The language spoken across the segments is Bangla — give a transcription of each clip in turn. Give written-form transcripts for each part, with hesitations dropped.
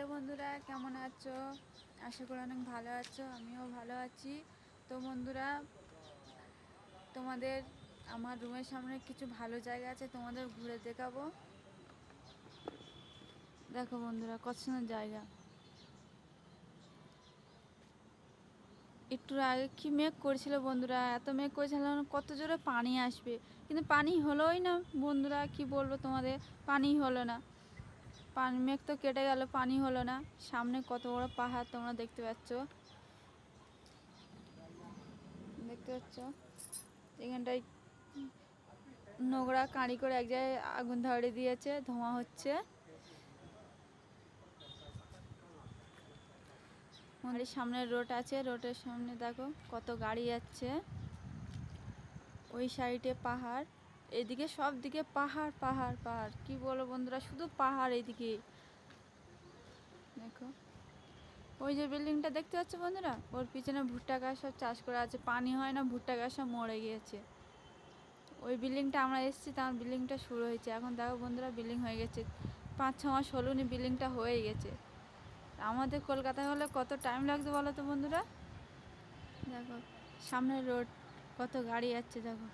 হ্যালো বন্ধুরা, কেমন আছো? আশা করি অনেক ভালো আছো। আমিও ভালো আছি। তো বন্ধুরা, তোমাদের আমার রুমের সামনে কিছু ভালো জায়গা আছে, তোমাদের ঘুরে দেখাবো। দেখো বন্ধুরা, কত সুন্দর জায়গা। একটু আগে কি মেঘ করেছিল বন্ধুরা, এত মেঘ করেছিল কত জোরে পানি আসবে, কিন্তু পানি হলোই না বন্ধুরা। কি বলবো তোমাদের, পানি হলো না। মেঘ তো কেটে গেল, পানি হলো না। সামনে কত বড় পাহাড় তোমরা দেখতে পাচ্ছ। এখানটায় নোংরা কাঁড়ি করে এক জায়গায় আগুন ধরে দিয়েছে, ধোঁয়া হচ্ছে। বাড়ির সামনে রোড আছে, রোডের সামনে দেখো কত গাড়ি যাচ্ছে। ওই সাইডে পাহাড়, এদিকে সব দিকে পাহাড় পাহাড় পাহাড়। কি বলো বন্ধুরা, শুধু পাহাড় এইদিকে। দেখো ওই যে বিল্ডিংটা দেখতে পাচ্ছ বন্ধুরা, ওর পিছনে ভুট্টা গাছ সব চাষ করা আছে। পানি হয় না, ভুট্টা গাছ সব মরে গিয়েছে। ওই বিল্ডিংটা আমরা এসেছি, তখন বিল্ডিংটা শুরু হয়েছে। এখন দেখো বন্ধুরা, বিল্ডিং হয়ে গেছে। 5-6 মাস হলো নি, বিল্ডিংটা হয়ে গেছে। আমাদের কলকাতায় হলে কত টাইম লাগতো বলো তো বন্ধুরা। দেখো সামনের রোড, কত গাড়ি যাচ্ছে। দেখো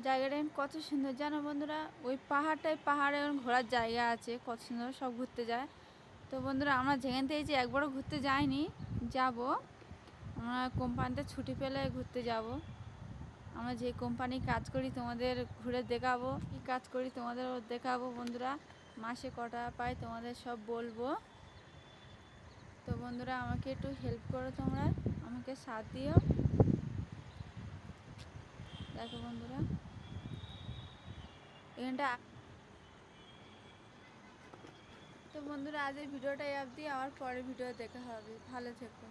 জায়গাটা কত সুন্দর জানো বন্ধুরা। ওই পাহাড়ে ঘোরার জায়গা আছে, কত সুন্দর, সব ঘুরতে যায়। তো বন্ধুরা, আমরা যেখান থেকে যে একবারও ঘুরতে যাইনি, যাব। আমরা কোম্পানিতে ছুটি পেলে ঘুরতে যাব। আমরা যে কোম্পানি কাজ করি তোমাদের ঘুরে দেখাবো। কী কাজ করি তোমাদের দেখাবো বন্ধুরা। মাসে কটা পাই তোমাদের সব বলবো। তো বন্ধুরা, আমাকে একটু হেল্প করো, তোমরা আমাকে সাথ দিও। দেখো বন্ধুরা, এখানটা। তো বন্ধুরা, আজ এই ভিডিওটা অবধি, আবার পরের ভিডিও দেখা হবে। ভালো থেকো।